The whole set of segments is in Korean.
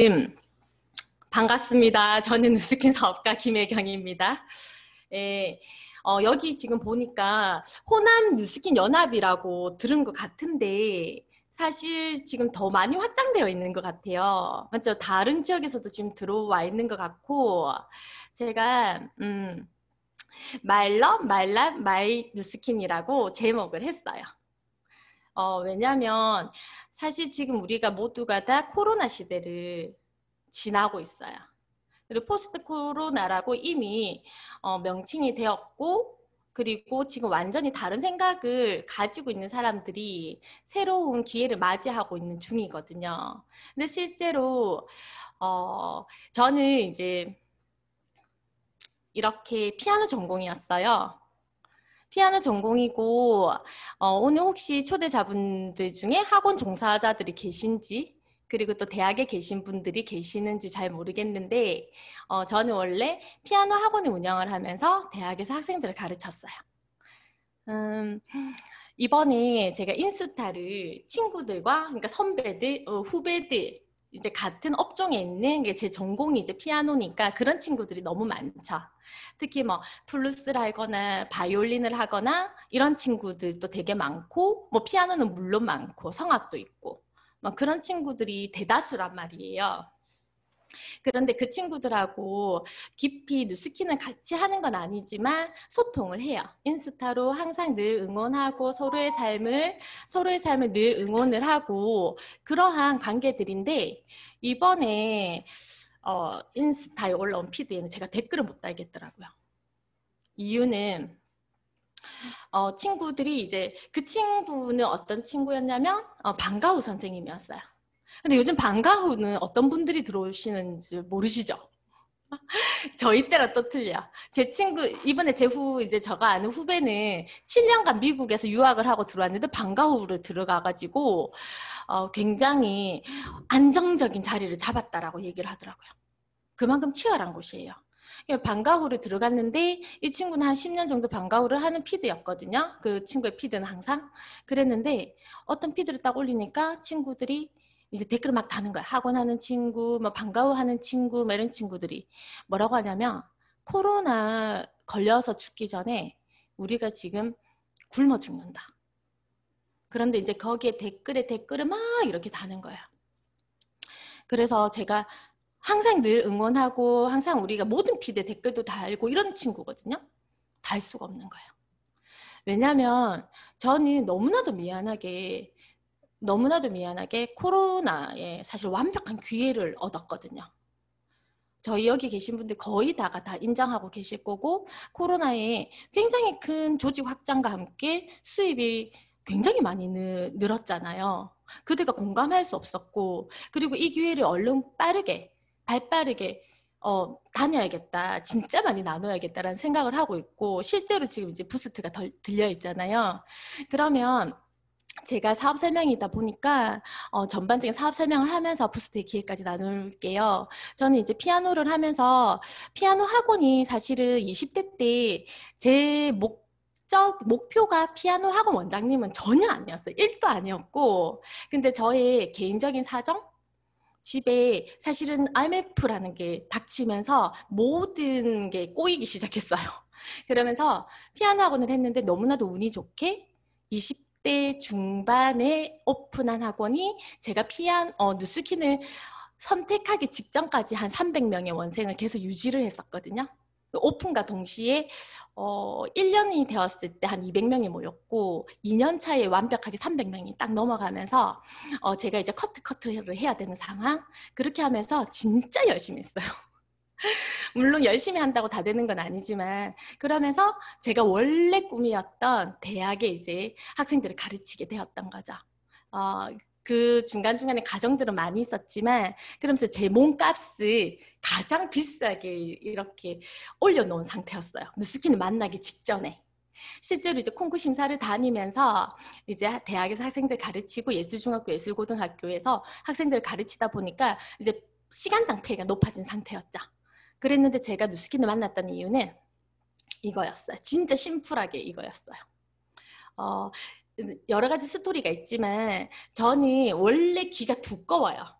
음, 반갑습니다. 저는 누스킨 사업가 김혜경입니다. 예, 여기 지금 보니까 호남 누스킨 연합이라고 들은 것 같은데 사실 지금 더 많이 확장되어 있는 것 같아요. 맞죠? 다른 지역에서도 지금 들어와 있는 것 같고 제가 말럿 마이 누스킨이라고 제목을 했어요. 왜냐면 사실 지금 우리가 모두가 다 코로나 시대를 지나고 있어요. 그리고 포스트 코로나라고 이미 명칭이 되었고, 그리고 지금 완전히 다른 생각을 가지고 있는 사람들이 새로운 기회를 맞이하고 있는 중이거든요. 근데 실제로 저는 이제 이렇게 피아노 전공이었어요. 피아노 전공이고 오늘 혹시 초대자분들 중에 학원 종사자들이 계신지 그리고 또 대학에 계신 분들이 계시는지 잘 모르겠는데 저는 원래 피아노 학원을 운영을 하면서 대학에서 학생들을 가르쳤어요. 음, 이번에 제가 인스타를 친구들과 그러니까 선배들, 후배들 이제 같은 업종에 있는 게 제 전공이 이제 피아노니까 그런 친구들이 너무 많죠. 특히 뭐 플루스를 하거나 바이올린을 하거나 이런 친구들도 되게 많고 뭐 피아노는 물론 많고 성악도 있고 뭐 그런 친구들이 대다수란 말이에요. 그런데 그 친구들하고 깊이 뉴스킨을 같이 하는 건 아니지만 소통을 해요. 인스타로 항상 늘 응원하고 서로의 삶을 늘 응원을 하고 그러한 관계들인데 이번에 인스타에 올라온 피드에는 제가 댓글을 못 달겠더라고요. 이유는 친구들이 이제 그 친구는 어떤 친구였냐면 방과후 선생님이었어요. 근데 요즘 방과후는 어떤 분들이 들어오시는지 모르시죠? 저희 때랑 또 틀려. 제 친구, 이번에 이제 저가 아는 후배는 7년간 미국에서 유학을 하고 들어왔는데 방과후로 들어가가지고, 굉장히 안정적인 자리를 잡았다라고 얘기를 하더라고요. 그만큼 치열한 곳이에요. 방과후를 들어갔는데, 이 친구는 한 10년 정도 방과후를 하는 피드였거든요. 그 친구의 피드는 항상. 그랬는데, 어떤 피드를 딱 올리니까 친구들이 이제 댓글을 막 다는 거야. 학원하는 친구, 뭐 방과후 하는 친구, 뭐 이런 친구들이 뭐라고 하냐면 코로나 걸려서 죽기 전에 우리가 지금 굶어 죽는다. 그런데 이제 거기에 댓글을 막 이렇게 다는 거야. 그래서 제가 항상 늘 응원하고 항상 우리가 모든 피드에 댓글도 달고 이런 친구거든요. 달 수가 없는 거예요. 왜냐하면 저는 너무나도 미안하게 코로나에 사실 완벽한 기회를 얻었거든요. 저희 여기 계신 분들 거의 다가 다 인정하고 계실 거고 코로나에 굉장히 큰 조직 확장과 함께 수입이 굉장히 많이 늘었잖아요. 그들과 공감할 수 없었고 그리고 이 기회를 얼른 발빠르게 다녀야겠다. 진짜 많이 나눠야겠다라는 생각을 하고 있고 실제로 지금 이제 부스트가 들려 있잖아요. 그러면 제가 사업 설명이다 보니까 전반적인 사업 설명을 하면서 부스트의 기회까지 나눌게요. 저는 이제 피아노를 하면서 피아노 학원이 사실은 20대 때 제 목표가 피아노 학원 원장님은 전혀 아니었어요. 1도 아니었고 근데 저의 개인적인 사정? 집에 사실은 IMF라는 게 닥치면서 모든 게 꼬이기 시작했어요. 그러면서 피아노 학원을 했는데 너무나도 운이 좋게 20대 중반에 오픈한 학원이 제가 누스킨을 선택하기 직전까지 한 300명의 원생을 계속 유지를 했었거든요. 오픈과 동시에 1년이 되었을 때 한 200명이 모였고 2년 차에 완벽하게 300명이 딱 넘어가면서 제가 이제 커트를 해야 되는 상황 그렇게 하면서 진짜 열심히 했어요. 물론 열심히 한다고 다 되는 건 아니지만 그러면서 제가 원래 꿈이었던 대학에 이제 학생들을 가르치게 되었던 거죠. 그 중간중간에 가정들은 많이 있었지만 그러면서 제 몸값을 가장 비싸게 이렇게 올려놓은 상태였어요. 누스키를 만나기 직전에. 실제로 이제 콩쿠 심사를 다니면서 이제 대학에서 학생들 가르치고 예술중학교, 예술고등학교에서 학생들 가르치다 보니까 이제 시간당 페이가 높아진 상태였죠. 그랬는데 제가 누스킨을 만났던 이유는 이거였어요. 진짜 심플하게 이거였어요. 어, 여러 가지 스토리가 있지만 저는 원래 귀가 두꺼워요.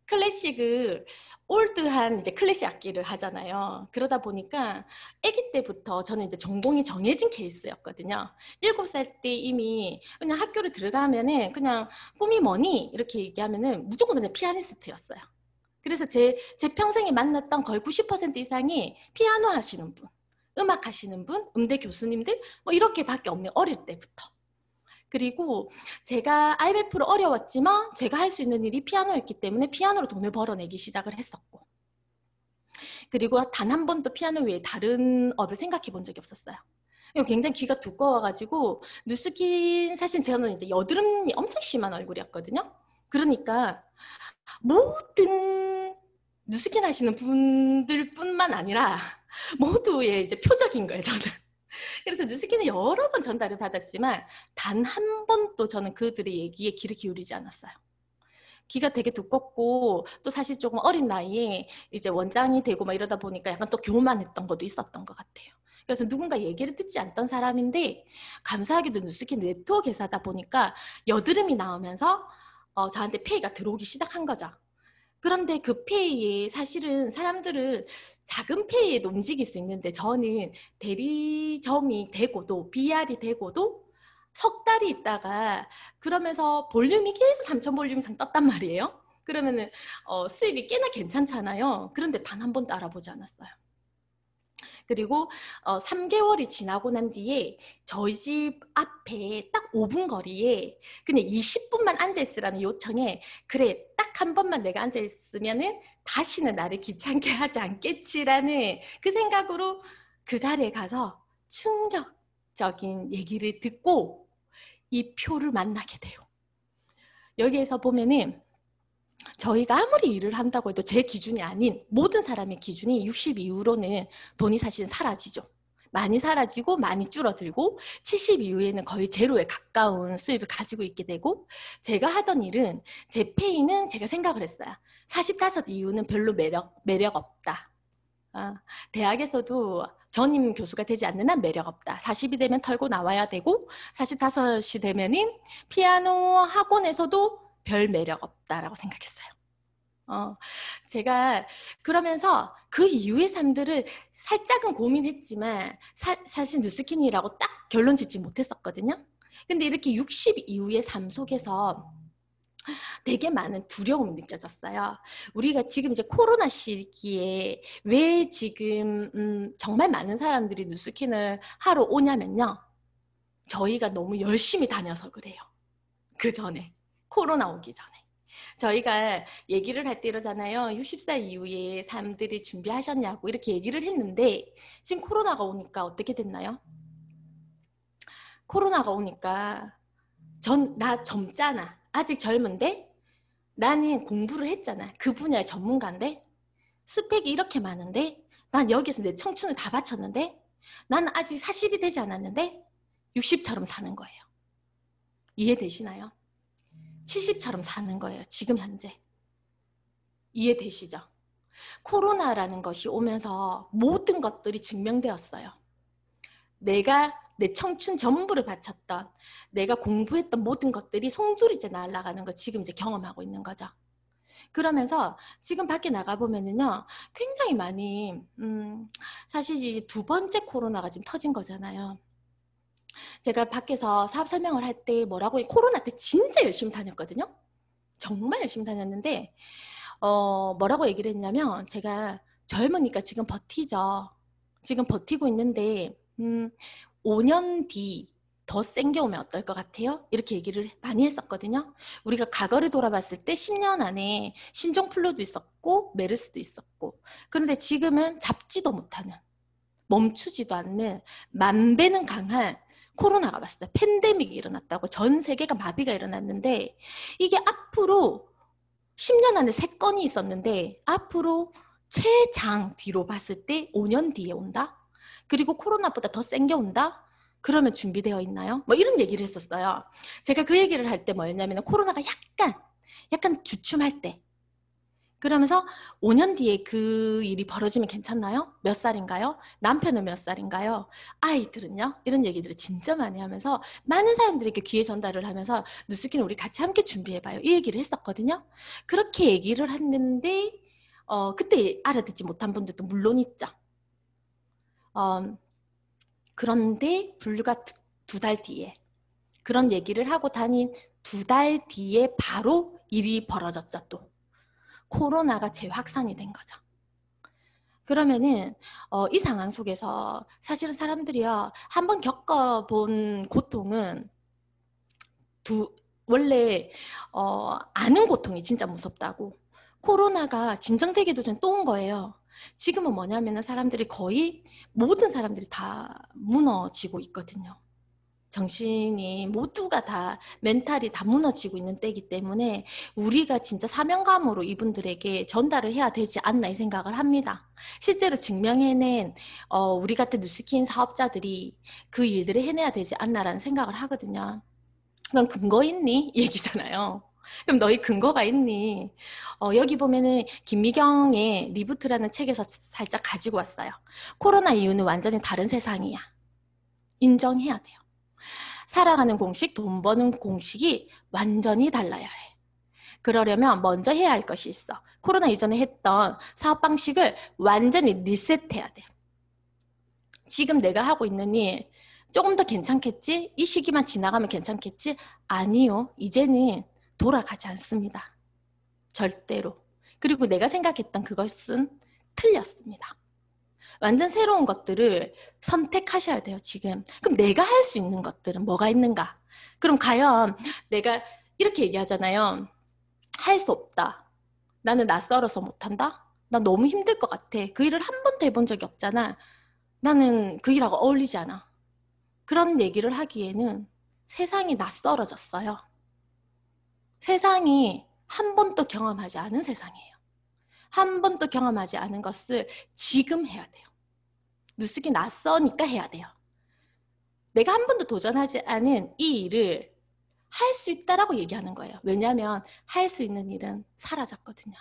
클래식을 올드한 이제 클래식 악기를 하잖아요. 그러다 보니까 아기 때부터 저는 이제 전공이 정해진 케이스였거든요. 7살 때 이미 그냥 학교를 들어가면은 그냥 꿈이 뭐니? 이렇게 얘기하면은 무조건 그냥 피아니스트였어요. 그래서 제 평생에 만났던 거의 90% 이상이 피아노 하시는 분, 음악 하시는 분, 음대 교수님들 뭐 이렇게밖에 없는 어릴 때부터. 그리고 제가 IMF로 어려웠지만 제가 할 수 있는 일이 피아노였기 때문에 피아노로 돈을 벌어내기 시작을 했었고, 그리고 단 한 번도 피아노 외에 다른 업을 생각해 본 적이 없었어요. 굉장히 귀가 두꺼워가지고 누스킨, 사실 저는 이제 여드름이 엄청 심한 얼굴이었거든요. 그러니까 모든 누스킨 하시는 분들뿐만 아니라 모두의 이제 표적인 거예요, 저는. 그래서 뉴스킨은 여러 번 전달을 받았지만 단 한 번도 저는 그들의 얘기에 귀를 기울이지 않았어요. 귀가 되게 두껍고 또 사실 조금 어린 나이에 이제 원장이 되고 막 이러다 보니까 약간 또 교만했던 것도 있었던 것 같아요. 그래서 누군가 얘기를 듣지 않던 사람인데 감사하게도 뉴스킨 네트워크 회사다 보니까 여드름이 나오면서 저한테 페이가 들어오기 시작한 거죠. 그런데 그 페이에 사실은 사람들은 작은 페이에도 움직일 수 있는데 저는 대리점이 되고도 BR이 되고도 석 달이 있다가 그러면서 볼륨이 계속 3천 볼륨 이상 떴단 말이에요. 그러면은 수입이 꽤나 괜찮잖아요. 그런데 단 한 번도 알아보지 않았어요. 그리고 3개월이 지나고 난 뒤에 저희 집 앞에 딱 5분 거리에 그냥 20분만 앉아있으라는 요청에, 그래 딱 한 번만 내가 앉아있으면은 다시는 나를 귀찮게 하지 않겠지라는 그 생각으로 그 자리에 가서 충격적인 얘기를 듣고 이 표를 만나게 돼요. 여기에서 보면은 저희가 아무리 일을 한다고 해도 제 기준이 아닌 모든 사람의 기준이 60 이후로는 돈이 사실 사라지죠. 많이 사라지고 많이 줄어들고 70 이후에는 거의 제로에 가까운 수입을 가지고 있게 되고, 제가 하던 일은 제 페이는 제가 생각을 했어요. 45 이후는 별로 매력 없다. 대학에서도 전임 교수가 되지 않는 한 매력 없다. 40이 되면 털고 나와야 되고 45이 되면은 피아노 학원에서도 별 매력 없다라고 생각했어요. 제가 그러면서 그 이후의 삶들을 살짝은 고민했지만 사실 누스킨이라고 딱 결론 짓지 못했었거든요. 근데 이렇게 60 이후의 삶 속에서 되게 많은 두려움이 느껴졌어요. 우리가 지금 이제 코로나 시기에 왜 지금 정말 많은 사람들이 누스킨을 하러 오냐면요. 저희가 너무 열심히 다녀서 그래요. 그 전에, 코로나 오기 전에. 저희가 얘기를 할 때 이러잖아요. 60살 이후에 삶들이 준비하셨냐고 이렇게 얘기를 했는데 지금 코로나가 오니까 어떻게 됐나요? 코로나가 오니까 나 젊잖아. 아직 젊은데 나는 공부를 했잖아. 그 분야의 전문가인데 스펙이 이렇게 많은데 난 여기서 내 청춘을 다 바쳤는데 나는 아직 40이 되지 않았는데 60처럼 사는 거예요. 이해되시나요? 70처럼 사는 거예요. 지금 현재. 이해되시죠? 코로나라는 것이 오면서 모든 것들이 증명되었어요. 내가 내 청춘 전부를 바쳤던, 내가 공부했던 모든 것들이 송두리째 날아가는 거 지금 이제 경험하고 있는 거죠. 그러면서 지금 밖에 나가보면은요, 굉장히 많이, 사실 이제 두 번째 코로나가 지금 터진 거잖아요. 제가 밖에서 사업 설명을 할 때 뭐라고, 코로나 때 진짜 열심히 다녔거든요. 정말 열심히 다녔는데, 뭐라고 얘기를 했냐면, 제가 젊으니까 지금 버티죠. 지금 버티고 있는데, 5년 뒤 더 센 게 오면 어떨 것 같아요? 이렇게 얘기를 많이 했었거든요. 우리가 과거를 돌아봤을 때 10년 안에 신종플루도 있었고, 메르스도 있었고, 그런데 지금은 잡지도 못하는, 멈추지도 않는, 만 배는 강한 코로나가 왔어요. 팬데믹이 일어났다고. 전 세계가 마비가 일어났는데, 이게 앞으로 10년 안에 3건이 있었는데 앞으로 최장 뒤로 봤을 때 5년 뒤에 온다? 그리고 코로나보다 더 센 게 온다? 그러면 준비되어 있나요? 뭐 이런 얘기를 했었어요. 제가 그 얘기를 할 때 뭐였냐면 코로나가 약간 주춤할 때, 그러면서 5년 뒤에 그 일이 벌어지면 괜찮나요? 몇 살인가요? 남편은 몇 살인가요? 아이들은요? 이런 얘기들을 진짜 많이 하면서 많은 사람들에게 기회 전달을 하면서 누수키는 우리 같이 함께 준비해봐요. 이 얘기를 했었거든요. 그렇게 얘기를 했는데 그때 알아듣지 못한 분들도 물론 있죠. 그런데 불과 2달 뒤에 그런 얘기를 하고 다닌 2달 뒤에 바로 일이 벌어졌죠. 또 코로나가 재확산이 된 거죠. 그러면은 이 상황 속에서 사실은 사람들이요 한번 겪어본 고통은 원래 아는 고통이 진짜 무섭다고. 코로나가 진정되기도 전 또 온 거예요. 지금은 뭐냐면은 사람들이 거의 모든 사람들이 다 무너지고 있거든요. 정신이 모두가 다 멘탈이 다 무너지고 있는 때이기 때문에 우리가 진짜 사명감으로 이분들에게 전달을 해야 되지 않나 이 생각을 합니다. 실제로 증명해낸 우리 같은 뉴스킨 사업자들이 그 일들을 해내야 되지 않나라는 생각을 하거든요. 넌 근거 있니? 이 얘기잖아요. 그럼 너희 근거가 있니? 여기 보면은 김미경의 리부트라는 책에서 살짝 가지고 왔어요. 코로나 이후는 완전히 다른 세상이야. 인정해야 돼요. 살아가는 공식, 돈 버는 공식이 완전히 달라야 해. 그러려면 먼저 해야 할 것이 있어. 코로나 이전에 했던 사업 방식을 완전히 리셋해야 돼. 지금 내가 하고 있는 일 조금 더 괜찮겠지? 이 시기만 지나가면 괜찮겠지? 아니요. 이제는 돌아가지 않습니다. 절대로. 그리고 내가 생각했던 그것은 틀렸습니다. 완전 새로운 것들을 선택하셔야 돼요, 지금. 그럼 내가 할 수 있는 것들은 뭐가 있는가? 그럼 과연 내가 이렇게 얘기하잖아요. 할 수 없다. 나는 낯설어서 못한다? 나 너무 힘들 것 같아. 그 일을 한 번도 해본 적이 없잖아. 나는 그 일하고 어울리지 않아. 그런 얘기를 하기에는 세상이 낯설어졌어요. 세상이 한 번도 경험하지 않은 세상이에요. 한 번도 경험하지 않은 것을 지금 해야 돼요. 뉴스기 낯서니까 해야 돼요. 내가 한 번도 도전하지 않은 이 일을 할 수 있다라고 얘기하는 거예요. 왜냐하면 할 수 있는 일은 사라졌거든요.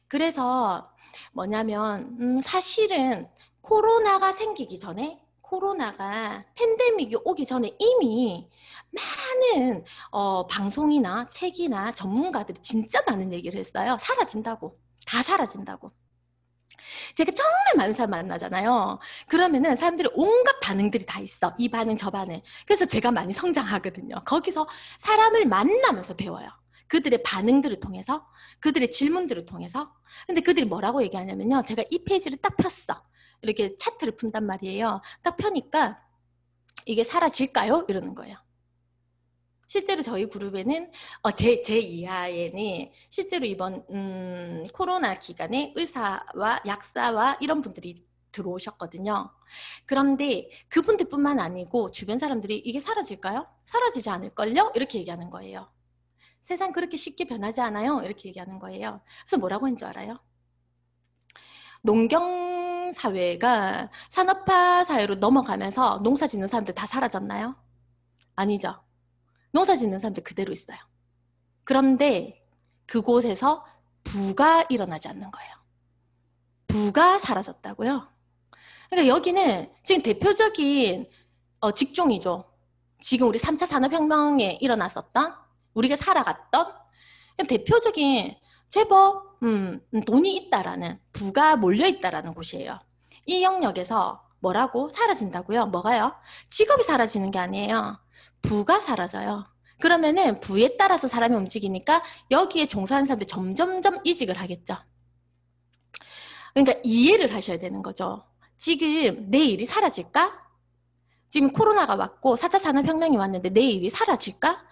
그래서 뭐냐면 사실은 코로나가 생기기 전에 코로나가 팬데믹이 오기 전에 이미 많은 방송이나 책이나 전문가들이 진짜 많은 얘기를 했어요. 사라진다고. 다 사라진다고. 제가 정말 많은 사람 만나잖아요. 그러면은 사람들이 온갖 반응들이 다 있어. 이 반응, 저 반응. 그래서 제가 많이 성장하거든요. 거기서 사람을 만나면서 배워요. 그들의 반응들을 통해서, 그들의 질문들을 통해서. 근데 그들이 뭐라고 얘기하냐면요. 제가 이 페이지를 딱 폈어. 이렇게 차트를 푼단 말이에요. 딱 펴니까 이게 사라질까요? 이러는 거예요. 실제로 저희 그룹에는 제 이하에는 실제로 이번 코로나 기간에 의사와 약사와 이런 분들이 들어오셨거든요. 그런데 그분들뿐만 아니고 주변 사람들이 이게 사라질까요? 사라지지 않을걸요? 이렇게 얘기하는 거예요. 세상 그렇게 쉽게 변하지 않아요? 이렇게 얘기하는 거예요. 그래서 뭐라고 했는 줄 알아요? 농경 사회가 산업화 사회로 넘어가면서 농사 짓는 사람들 다 사라졌나요? 아니죠. 농사 짓는 사람들 그대로 있어요. 그런데 그곳에서 부가 일어나지 않는 거예요. 부가 사라졌다고요? 그러니까 여기는 지금 대표적인 직종이죠. 지금 우리 3차 산업혁명에 일어났었던 우리가 살아갔던 대표적인 제법 돈이 있다라는 부가 몰려있다라는 곳이에요. 이 영역에서 뭐라고? 사라진다고요? 뭐가요? 직업이 사라지는 게 아니에요. 부가 사라져요. 그러면은 부에 따라서 사람이 움직이니까 여기에 종사하는 사람들이 점점점 이직을 하겠죠. 그러니까 이해를 하셔야 되는 거죠. 지금 내 일이 사라질까? 지금 코로나가 왔고 4차 산업혁명이 왔는데 내 일이 사라질까?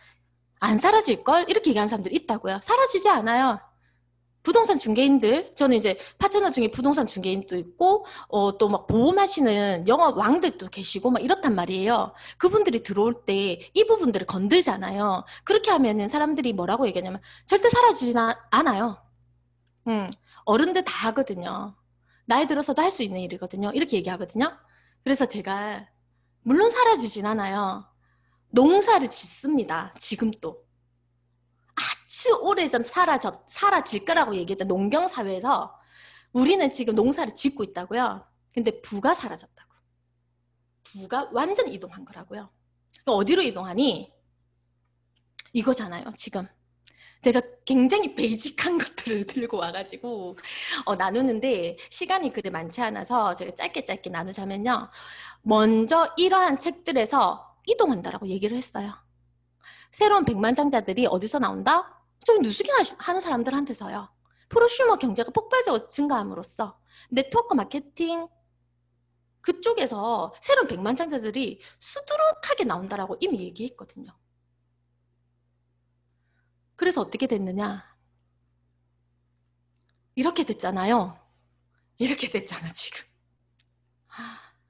안 사라질걸? 이렇게 얘기하는 사람들이 있다고요. 사라지지 않아요. 부동산 중개인들, 저는 이제 파트너 중에 부동산 중개인도 있고, 또 막 보험하시는 영업 왕들도 계시고, 막 이렇단 말이에요. 그분들이 들어올 때 이 부분들을 건들잖아요. 그렇게 하면은 사람들이 뭐라고 얘기하냐면, 절대 사라지진 않아요. 어른들 다 하거든요. 나이 들어서도 할 수 있는 일이거든요. 이렇게 얘기하거든요. 그래서 제가, 물론 사라지진 않아요. 농사를 짓습니다. 지금 또. 아주 오래전 사라질 거라고 얘기했던 농경사회에서 우리는 지금 농사를 짓고 있다고요. 근데 부가 사라졌다고. 부가 완전 이동한 거라고요. 어디로 이동하니? 이거잖아요, 지금. 제가 굉장히 베이직한 것들을 들고 와가지고 나누는데 시간이 그리 많지 않아서 제가 짧게 나누자면요. 먼저 이러한 책들에서 이동한다라고 얘기를 했어요. 새로운 백만장자들이 어디서 나온다? 좀 누수기 하는 사람들한테서요. 프로슈머 경제가 폭발적으로 증가함으로써 네트워크 마케팅 그쪽에서 새로운 백만장자들이 수두룩하게 나온다라고 이미 얘기했거든요. 그래서 어떻게 됐느냐? 이렇게 됐잖아요. 이렇게 됐잖아, 지금.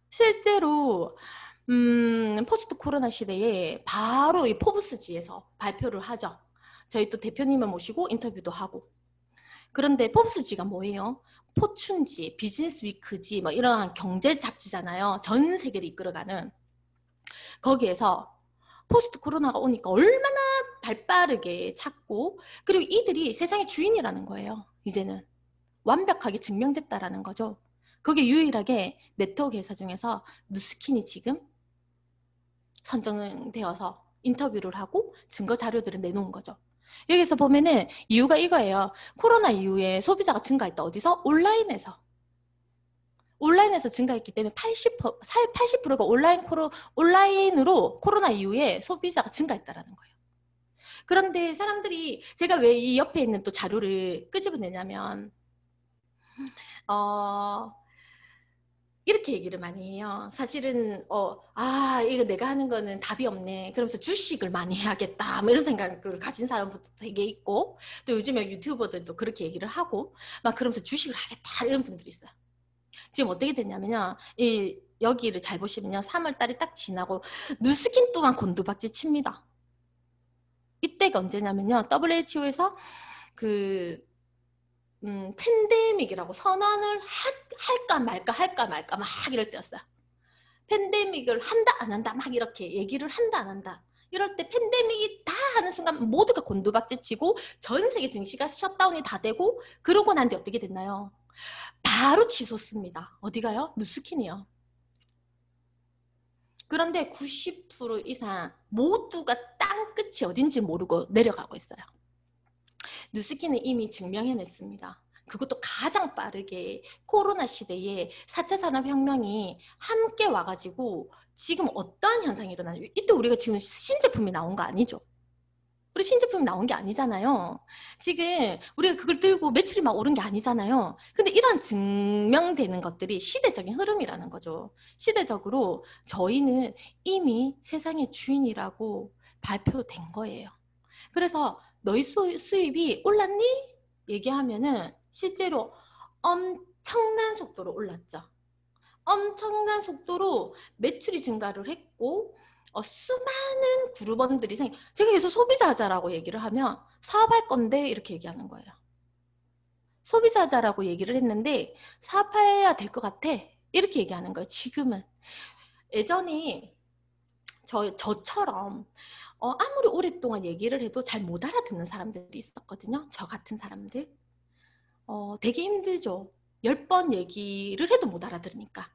실제로 포스트 코로나 시대에 바로 이 포브스지에서 발표를 하죠. 저희 또 대표님을 모시고 인터뷰도 하고. 그런데 포브스지가 뭐예요? 포춘지, 비즈니스 위크지 뭐 이러한 경제 잡지잖아요. 전 세계를 이끌어가는. 거기에서 포스트 코로나가 오니까 얼마나 발빠르게 찾고 그리고 이들이 세상의 주인이라는 거예요. 이제는 완벽하게 증명됐다라는 거죠. 그게 유일하게 네트워크 회사 중에서 누스킨이 지금 선정되어서 인터뷰를 하고 증거 자료들을 내놓은 거죠. 여기서 보면은 이유가 이거예요. 코로나 이후에 소비자가 증가했다. 어디서? 온라인에서 증가했기 때문에 80%가 온라인으로 코로나 이후에 소비자가 증가했다라는 거예요. 그런데 사람들이 제가 왜 이 옆에 있는 또 자료를 끄집어내냐면 이렇게 얘기를 많이 해요. 사실은 이거 내가 하는 거는 답이 없네. 그러면서 주식을 많이 해야겠다. 뭐 이런 생각을 가진 사람도 되게 있고 또 요즘에 유튜버들도 그렇게 얘기를 하고 막 그러면서 주식을 하겠다 이런 분들이 있어요. 지금 어떻게 됐냐면요. 여기를 잘 보시면요. 3월 달이 딱 지나고 누스킨 또한 곤두박질 칩니다. 이때가 언제냐면요. WHO에서 팬데믹이라고 선언을 할까 말까 막 이럴 때였어요. 팬데믹을 한다 안 한다 막 이렇게 얘기를 한다 안 한다. 이럴 때 팬데믹이 다 하는 순간 모두가 곤두박질치고 전 세계 증시가 셧다운이 다 되고 그러고 난 뒤 어떻게 됐나요? 바로 치솟습니다. 어디가요? 누스킨이요. 그런데 90% 이상 모두가 땅끝이 어딘지 모르고 내려가고 있어요. 누스킨은 이미 증명해냈습니다. 그것도 가장 빠르게 코로나 시대에 4차 산업혁명이 함께 와가지고 지금 어떠한 현상이 일어나요? 이때 우리가 지금 신제품이 나온 거 아니죠? 우리 신제품이 나온 게 아니잖아요. 지금 우리가 그걸 들고 매출이 막 오른 게 아니잖아요. 근데 이런 증명되는 것들이 시대적인 흐름이라는 거죠. 시대적으로 저희는 이미 세상의 주인이라고 발표된 거예요. 그래서 너희 수입이 올랐니? 얘기하면은 실제로 엄청난 속도로 올랐죠. 엄청난 속도로 매출이 증가를 했고 수많은 그룹원들이 제가 계속 소비자자라고 얘기를 하면 사업할 건데 이렇게 얘기하는 거예요. 소비자자라고 얘기를 했는데 사업해야 될 것 같아 이렇게 얘기하는 거예요. 지금은. 예전에 저처럼 아무리 오랫동안 얘기를 해도 잘 못 알아듣는 사람들이 있었거든요. 저 같은 사람들. 되게 힘들죠. 10번 얘기를 해도 못 알아들으니까.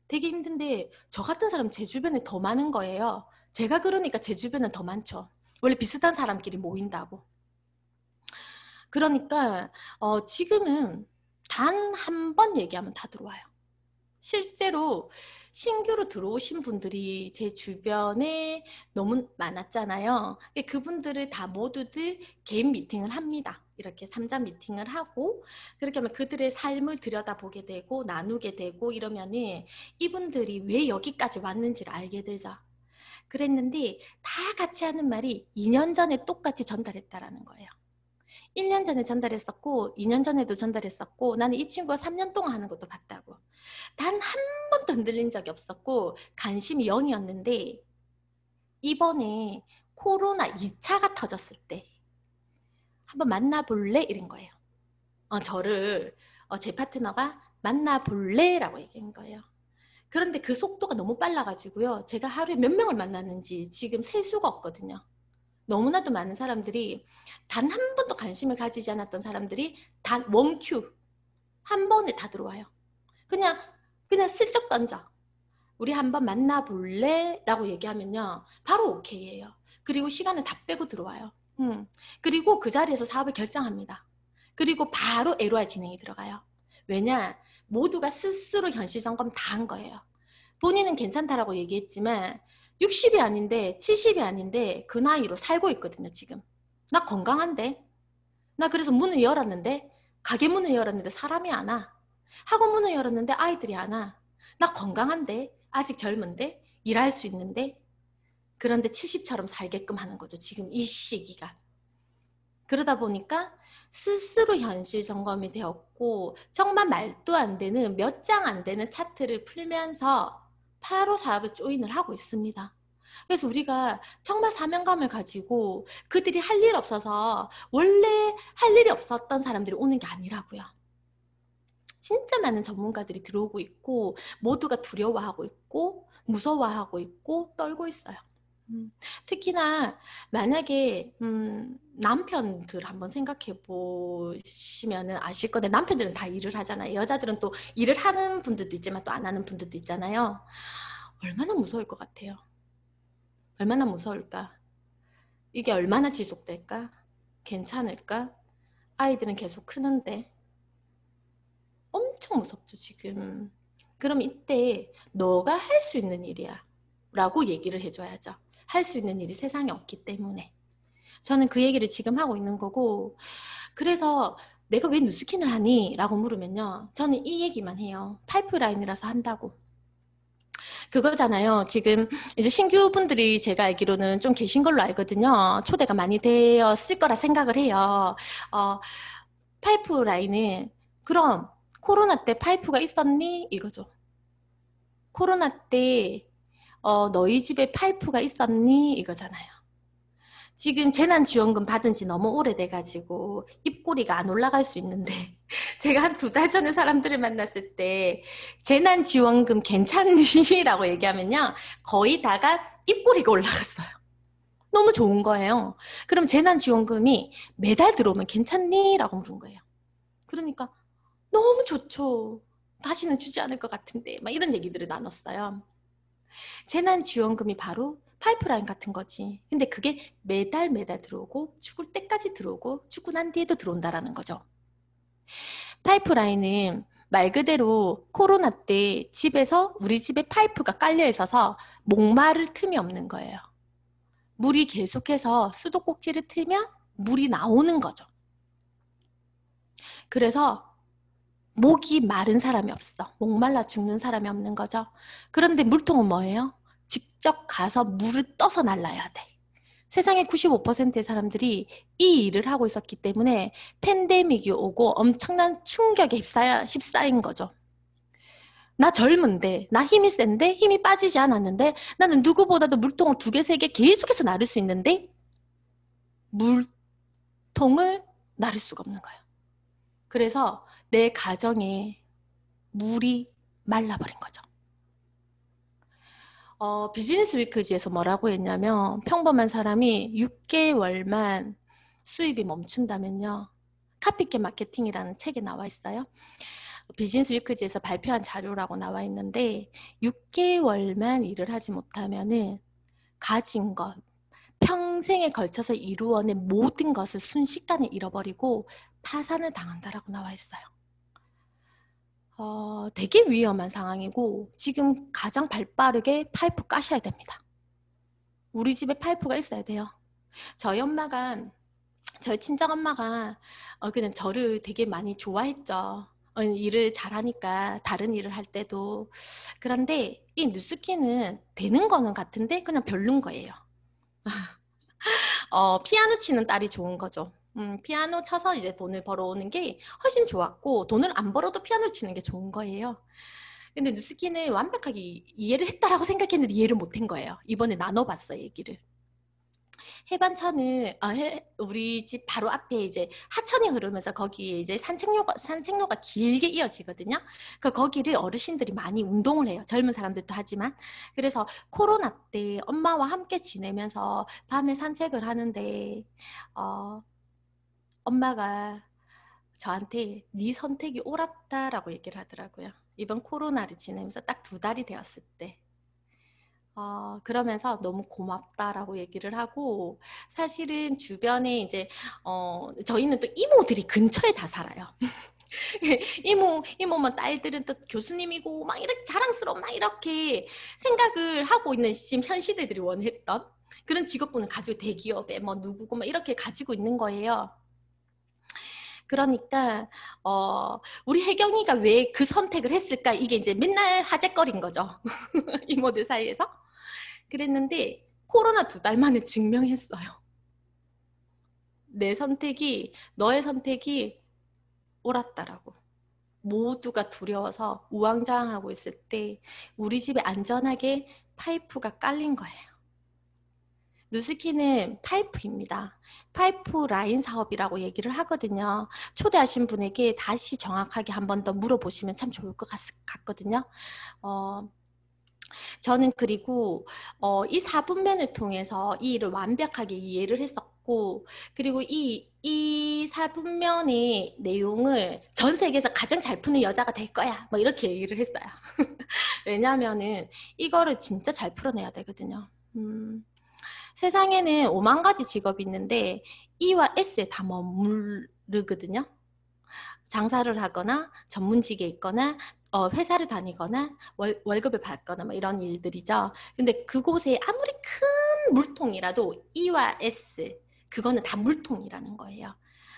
되게 힘든데 저 같은 사람 제 주변에 더 많은 거예요. 제가 그러니까 제 주변은 더 많죠. 원래 비슷한 사람끼리 모인다고. 그러니까 지금은 단 한 번 얘기하면 다 들어와요. 실제로 신규로 들어오신 분들이 제 주변에 너무 많았잖아요. 그분들을 다 모두들 개인 미팅을 합니다. 이렇게 3자 미팅을 하고 그렇게 하면 그들의 삶을 들여다보게 되고 나누게 되고 이러면은 이분들이 왜 여기까지 왔는지를 알게 되죠. 그랬는데 다 같이 하는 말이 2년 전에 똑같이 전달했다라는 거예요. 1년 전에 전달했었고 2년 전에도 전달했었고 나는 이 친구가 3년 동안 하는 것도 봤다고. 단 한 번도 흔들린 적이 없었고 관심이 0이었는데 이번에 코로나 2차가 터졌을 때 한번 만나볼래? 이런 거예요. 저를 제 파트너가 만나볼래? 라고 얘기한 거예요. 그런데 그 속도가 너무 빨라가지고요. 제가 하루에 몇 명을 만났는지 지금 셀 수가 없거든요. 너무나도 많은 사람들이 단 한 번도 관심을 가지지 않았던 사람들이 단 원큐 한 번에 다 들어와요. 그냥 슬쩍 던져. 우리 한번 만나볼래? 라고 얘기하면요. 바로 오케이예요. 그리고 시간을 다 빼고 들어와요. 그리고 그 자리에서 사업을 결정합니다. 그리고 바로 LOI 진행이 들어가요. 왜냐? 모두가 스스로 현실점검 다 한 거예요. 본인은 괜찮다라고 얘기했지만 60이 아닌데 70이 아닌데 그 나이로 살고 있거든요. 지금. 나 건강한데? 나 그래서 문을 열었는데 가게 문을 열었는데 사람이 안 와. 학원 문을 열었는데 아이들이 안 와. 나 건강한데? 아직 젊은데? 일할 수 있는데? 그런데 70처럼 살게끔 하는 거죠. 지금 이 시기가. 그러다 보니까 스스로 현실 점검이 되었고 정말 말도 안 되는 몇 장 안 되는 차트를 풀면서 바로 사업을 조인을 하고 있습니다. 그래서 우리가 정말 사명감을 가지고 그들이 할 일 없어서 원래 할 일이 없었던 사람들이 오는 게 아니라고요. 진짜 많은 전문가들이 들어오고 있고 모두가 두려워하고 있고 무서워하고 있고 떨고 있어요. 특히나 만약에 남편들 한번 생각해 보시면 아실 건데 남편들은 다 일을 하잖아요. 여자들은 또 일을 하는 분들도 있지만 또 안 하는 분들도 있잖아요. 얼마나 무서울 것 같아요. 얼마나 무서울까? 이게 얼마나 지속될까? 괜찮을까? 아이들은 계속 크는데 엄청 무섭죠 지금. 그럼 이때 너가 할 수 있는 일이야 라고 얘기를 해줘야죠. 할 수 있는 일이 세상에 없기 때문에. 저는 그 얘기를 지금 하고 있는 거고, 그래서 내가 왜 뉴스킨을 하니? 라고 물으면요. 저는 이 얘기만 해요. 파이프라인이라서 한다고. 그거잖아요. 지금 이제 신규 분들이 제가 알기로는 좀 계신 걸로 알거든요. 초대가 많이 되었을 거라 생각을 해요. 파이프라인은 그럼 코로나 때 파이프가 있었니? 이거죠. 코로나 때 너희 집에 파이프가 있었니? 이거잖아요. 지금 재난지원금 받은 지 너무 오래돼가지고 입꼬리가 안 올라갈 수 있는데 제가 한 2달 전에 사람들을 만났을 때 재난지원금 괜찮니? 라고 얘기하면요. 거의 다가 입꼬리가 올라갔어요. 너무 좋은 거예요. 그럼 재난지원금이 매달 들어오면 괜찮니? 라고 물은 거예요. 그러니까 너무 좋죠. 다시는 주지 않을 것 같은데 막 이런 얘기들을 나눴어요. 재난지원금이 바로 파이프라인 같은 거지. 근데 그게 매달 들어오고 죽을 때까지 들어오고 죽고 난 뒤에도 들어온다라는 거죠. 파이프라인은 말 그대로 코로나 때 집에서 우리 집에 파이프가 깔려 있어서 목마를 틈이 없는 거예요. 물이 계속해서 수도꼭지를 틀면 물이 나오는 거죠. 그래서 목이 마른 사람이 없어. 목말라 죽는 사람이 없는 거죠. 그런데 물통은 뭐예요? 직접 가서 물을 떠서 날라야 돼. 세상의 95%의 사람들이 이 일을 하고 있었기 때문에 팬데믹이 오고 엄청난 충격에 휩싸인 거죠. 나 젊은데, 나 힘이 센데, 힘이 빠지지 않았는데, 나는 누구보다도 물통을 2개, 3개 계속해서 나를 수 있는데 물통을 나를 수가 없는 거예요. 그래서 내 가정에 물이 말라버린 거죠. 비즈니스 위크지에서 뭐라고 했냐면 평범한 사람이 6개월만 수입이 멈춘다면요. 카피캣 마케팅이라는 책에 나와 있어요. 비즈니스 위크지에서 발표한 자료라고 나와 있는데 6개월만 일을 하지 못하면은 가진 것, 평생에 걸쳐서 이루어낸 모든 것을 순식간에 잃어버리고 파산을 당한다라고 나와 있어요. 되게 위험한 상황이고 지금 가장 발빠르게 파이프 까셔야 됩니다. 우리 집에 파이프가 있어야 돼요. 저희 친정엄마가 그냥 저를 되게 많이 좋아했죠. 일을 잘하니까 다른 일을 할 때도. 그런데 이 뉴스키는 되는 거는 같은데 그냥 별론 거예요. 피아노 치는 딸이 좋은 거죠. 피아노 쳐서 이제 돈을 벌어오는 게 훨씬 좋았고 돈을 안 벌어도 피아노 치는 게 좋은 거예요. 근데 뉴스키는 완벽하게 이해를 했다라고 생각했는데 이해를 못한 거예요. 이번에 나눠봤어요, 얘기를. 해반천을 우리 집 바로 앞에 이제 하천이 흐르면서 거기에 이제 산책로가 길게 이어지거든요. 그 거기를 어르신들이 많이 운동을 해요. 젊은 사람들도 하지만. 그래서 코로나 때 엄마와 함께 지내면서 밤에 산책을 하는데 엄마가 저한테 네 선택이 옳았다라고 얘기를 하더라고요. 이번 코로나를 지내면서 딱 2달이 되었을 때. 그러면서 너무 고맙다라고 얘기를 하고, 사실은 주변에 이제 저희는 또 이모들이 근처에 다 살아요. 이모만 딸들은 또 교수님이고 막 이렇게 자랑스러운 막 이렇게 생각을 하고 있는 지금 현 시대들이 원했던 그런 직업군을 가지고 대기업에 뭐 누구고 막 이렇게 가지고 있는 거예요. 그러니까 우리 혜경이가 왜 그 선택을 했을까, 이게 이제 맨날 화제거리인 거죠. 이모들 사이에서. 그랬는데 코로나 2달 만에 증명했어요. 너의 선택이 옳았다라고. 모두가 두려워서 우왕좌왕하고 있을 때 우리 집에 안전하게 파이프가 깔린 거예요. 누스키는 파이프입니다. 파이프 라인 사업이라고 얘기를 하거든요. 초대하신 분에게 다시 정확하게 한 번 더 물어보시면 참 좋을 것 같거든요. 저는 그리고 이 4분면을 통해서 이 일을 완벽하게 이해를 했었고, 그리고 이 4분면의 내용을 전 세계에서 가장 잘 푸는 여자가 될 거야, 뭐 이렇게 얘기를 했어요. 왜냐면은 이거를 진짜 잘 풀어내야 되거든요. 세상에는 5만 가지 직업이 있는데 E와 S에 다 머무르거든요. 장사를 하거나 전문직에 있거나 회사를 다니거나 월급을 받거나 뭐 이런 일들이죠. 근데 그곳에 아무리 큰 물통이라도 E와 S, 그거는 다 물통이라는 거예요.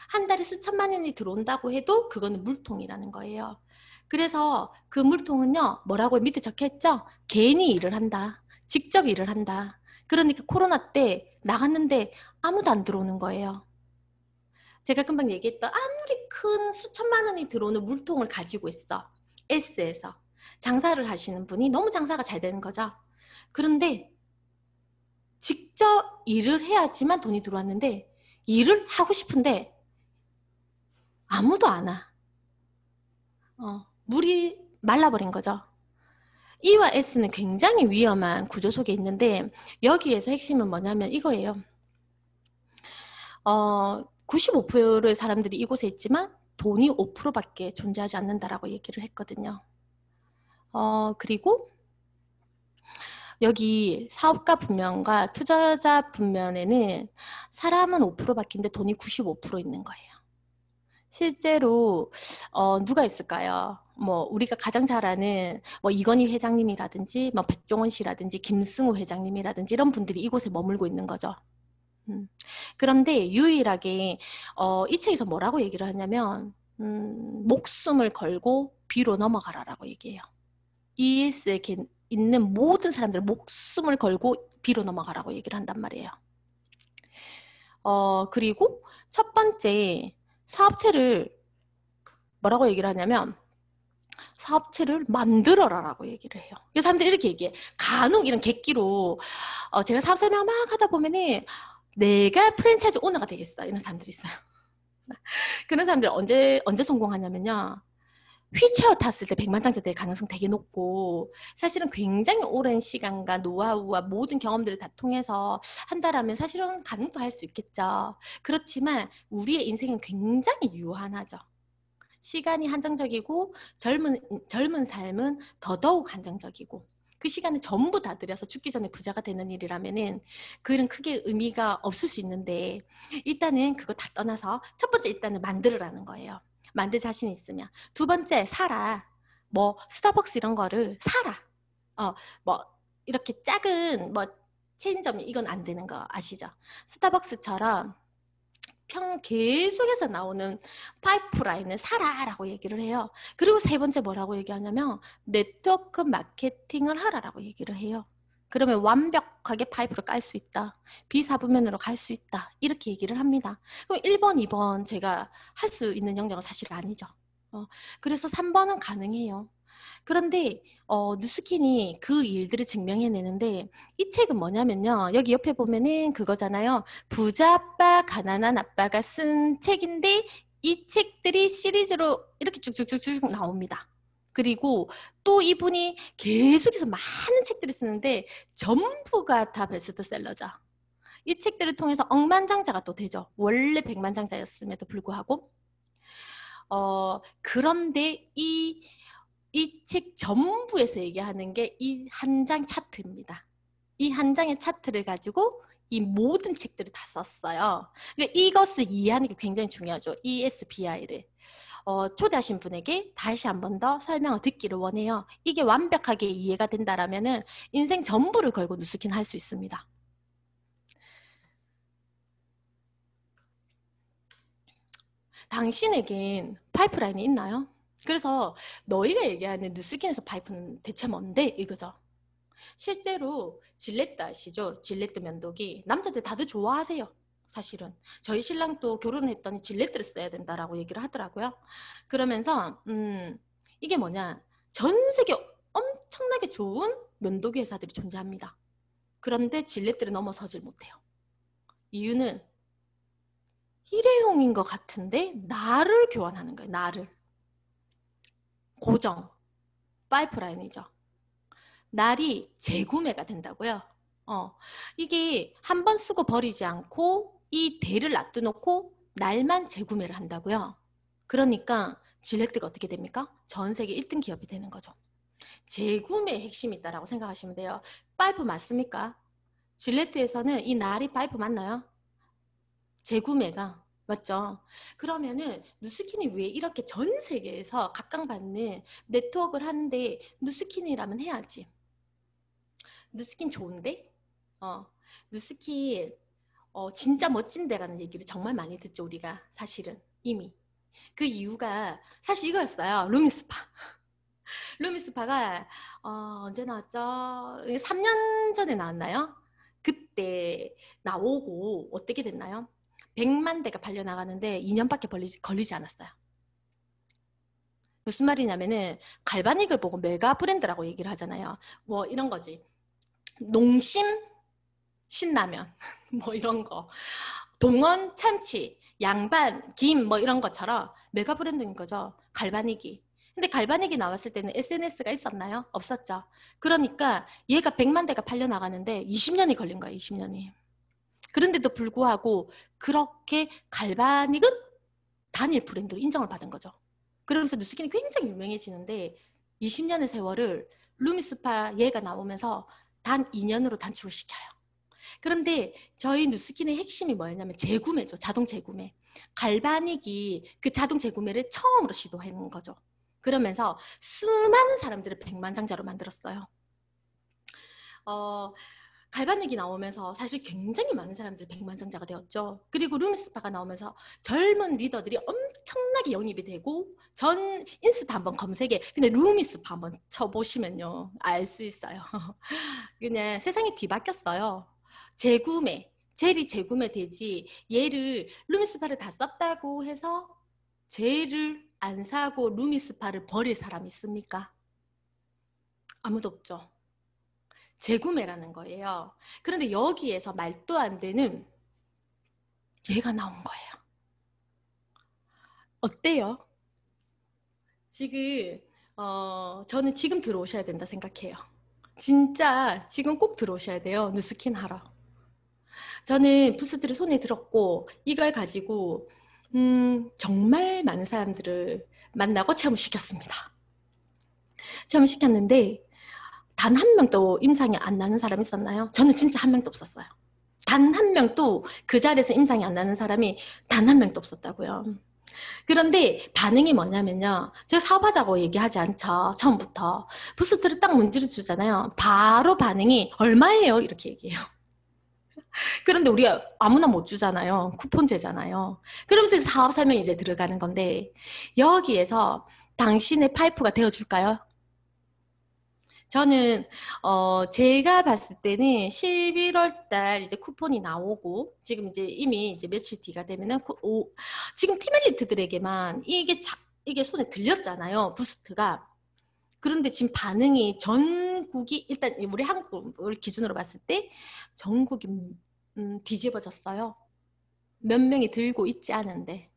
한 달에 수천만 원이 들어온다고 해도 그거는 물통이라는 거예요. 그래서 그 물통은요, 뭐라고 밑에 적혀있죠? 괜히 일을 한다. 직접 일을 한다. 그러니까 코로나 때 나갔는데 아무도 안 들어오는 거예요. 제가 금방 얘기했던 아무리 큰 수천만 원이 들어오는 물통을 가지고 있어. S에서. 장사를 하시는 분이 너무 장사가 잘 되는 거죠. 그런데 직접 일을 해야지만 돈이 들어왔는데 일을 하고 싶은데 아무도 안 와. 물이 말라버린 거죠. E와 S는 굉장히 위험한 구조 속에 있는데 여기에서 핵심은 뭐냐면 이거예요. 95%의 사람들이 이곳에 있지만 돈이 5%밖에 존재하지 않는다라고 얘기를 했거든요. 그리고 여기 사업가 분면과 투자자 분면에는 사람은 5%밖인데 돈이 95% 있는 거예요. 실제로 누가 있을까요? 뭐 우리가 가장 잘 아는 뭐 이건희 회장님이라든지 뭐 백종원 씨라든지 김승우 회장님이라든지 이런 분들이 이곳에 머물고 있는 거죠. 그런데 유일하게 이 책에서 뭐라고 얘기를 하냐면 목숨을 걸고 B로 넘어가라라고 얘기해요. ES에 있는 모든 사람들 목숨을 걸고 B로 넘어가라고 얘기를 한단 말이에요. 그리고 첫 번째 사업체를 뭐라고 얘기를 하냐면 사업체를 만들어라라고 얘기를 해요. 그래서 사람들이 이렇게 얘기해. 간혹 이런 객기로 제가 사업 설명 막 하다 보면은 내가 프랜차이즈 오너가 되겠어, 이런 사람들이 있어요. 그런 사람들 언제 성공하냐면요, 휠체어 탔을 때 백만장자 될 가능성 되게 높고, 사실은 굉장히 오랜 시간과 노하우와 모든 경험들을 다 통해서 한다라면 사실은 가능도 할 수 있겠죠. 그렇지만 우리의 인생은 굉장히 유한하죠. 시간이 한정적이고 젊은 삶은 더더욱 한정적이고, 그 시간을 전부 다 들여서 죽기 전에 부자가 되는 일이라면은 그 일은 크게 의미가 없을 수 있는데, 일단은 그거 다 떠나서 첫 번째 일단은 만들으라는 거예요. 만들 자신 있으면. 두 번째, 사라. 뭐 스타벅스 이런 거를 사라. 뭐 이렇게 작은 뭐 체인점 이건 안 되는 거 아시죠? 스타벅스처럼 계속해서 나오는 파이프라인을 사라라고 얘기를 해요. 그리고 세 번째 뭐라고 얘기하냐면 네트워크 마케팅을 하라라고 얘기를 해요. 그러면 완벽하게 파이프를 깔 수 있다. 비사부면으로 갈 수 있다. 이렇게 얘기를 합니다. 그럼 1번, 2번 제가 할 수 있는 영역은 사실 아니죠. 그래서 3번은 가능해요. 그런데 누스킨이 그 일들을 증명해내는데 이 책은 뭐냐면요. 여기 옆에 보면은 그거잖아요. 부자 아빠, 가난한 아빠가 쓴 책인데 이 책들이 시리즈로 이렇게 쭉쭉쭉쭉 나옵니다. 그리고 또 이분이 계속해서 많은 책들을 쓰는데 전부가 다 베스트셀러죠. 이 책들을 통해서 억만장자가 또 되죠. 원래 백만장자였음에도 불구하고. 그런데 이 책 전부에서 얘기하는 게 이 한 장 차트입니다. 이 한 장의 차트를 가지고 이 모든 책들을 다 썼어요. 그러니까 이것을 이해하는 게 굉장히 중요하죠. ESBI를. 초대하신 분에게 다시 한 번 더 설명을 듣기를 원해요. 이게 완벽하게 이해가 된다라면은 인생 전부를 걸고 누스킨 할 수 있습니다. 당신에겐 파이프라인이 있나요? 그래서 너희가 얘기하는 누스킨에서 파이프는 대체 뭔데? 이거죠. 실제로 질레트 아시죠? 질레트 면도기. 남자들 다들 좋아하세요. 사실은. 저희 신랑도 결혼을 했더니 질레트를 써야 된다라고 얘기를 하더라고요. 그러면서 이게 뭐냐. 전 세계 엄청나게 좋은 면도기 회사들이 존재합니다. 그런데 질레트를 넘어서질 못해요. 이유는 일회용인 것 같은데 나를 교환하는 거예요. 나를. 고정. 파이프라인이죠. 날이 재구매가 된다고요. 이게 한 번 쓰고 버리지 않고 이 대를 놔두놓고 날만 재구매를 한다고요. 그러니까 질레트가 어떻게 됩니까? 전 세계 1등 기업이 되는 거죠. 재구매의 핵심이 있다라고 생각하시면 돼요. 파이프 맞습니까? 질레트에서는 이 날이 파이프 맞나요? 재구매가 맞죠? 그러면은 누스킨이 왜 이렇게 전 세계에서 각광받는 네트워크를 하는데 누스킨이라면 해야지. 누스킨 좋은데? 누스킨 진짜 멋진데라는 얘기를 정말 많이 듣죠, 우리가. 사실은 이미. 그 이유가 사실 이거였어요. 루미스파. 루미스파가 언제 나왔죠? 3년 전에 나왔나요? 그때 나오고 어떻게 됐나요? 100만 대가 팔려나가는데 2년밖에 걸리지 않았어요. 무슨 말이냐면은 갈바닉을 보고 메가 브랜드라고 얘기를 하잖아요. 뭐 이런 거지. 농심 신라면 뭐 이런 거. 동원 참치, 양반, 김 뭐 이런 것처럼 메가 브랜드인 거죠. 갈바닉이. 근데 갈바닉이 나왔을 때는 SNS가 있었나요? 없었죠. 그러니까 얘가 100만 대가 팔려나가는데 20년이 걸린 거예요. 20년이. 그런데도 불구하고 그렇게 갈바닉은 단일 브랜드로 인정을 받은 거죠. 그러면서 누스킨이 굉장히 유명해지는데 20년의 세월을 루미스파 얘가 나오면서 단 2년으로 단축을 시켜요. 그런데 저희 누스킨의 핵심이 뭐였냐면 재구매죠. 자동 재구매. 갈바닉이 그 자동 재구매를 처음으로 시도한 거죠. 그러면서 수많은 사람들을 백만장자로 만들었어요. 갈바닉이 나오면서 사실 굉장히 많은 사람들이 백만장자가 되었죠. 그리고 루미스파가 나오면서 젊은 리더들이 엄청나게 영입이 되고 전 인스타 한번 검색해. 근데 루미스파 한번 쳐보시면요. 알 수 있어요. 그냥 세상이 뒤바뀌었어요. 재구매, 젤이 재구매 되지 얘를 루미스파를 다 썼다고 해서 젤을 안 사고 루미스파를 버릴 사람 있습니까? 아무도 없죠. 재구매라는 거예요. 그런데 여기에서 말도 안 되는 얘가 나온 거예요. 어때요? 지금 저는 지금 들어오셔야 된다 생각해요. 진짜 지금 꼭 들어오셔야 돼요. 누스킨 하러. 저는 부스트를 손에 들었고 이걸 가지고 정말 많은 사람들을 만나고 체험시켰습니다. 체험시켰는데 단 한 명도 임상이 안 나는 사람 있었나요? 저는 진짜 한 명도 없었어요. 단 한 명도 그 자리에서 임상이 안 나는 사람이 단 한 명도 없었다고요. 그런데 반응이 뭐냐면요. 제가 사업하자고 얘기하지 않죠. 처음부터. 부스트를 딱 문지를 주잖아요. 바로 반응이 얼마예요? 이렇게 얘기해요. 그런데 우리가 아무나 못 주잖아요. 쿠폰제잖아요. 그러면서 사업 설명이 이제 들어가는 건데 여기에서 당신의 파이프가 되어줄까요? 저는 제가 봤을 때는 11월 달 이제 쿠폰이 나오고 지금 이제 이미 이제 며칠 뒤가 되면은 지금 티멜리트들에게만 이게 손에 들렸잖아요. 부스트가. 그런데 지금 반응이 전국이 일단 우리 한국을 기준으로 봤을 때 전국이 뒤집어졌어요. 몇 명이 들고 있지 않은데.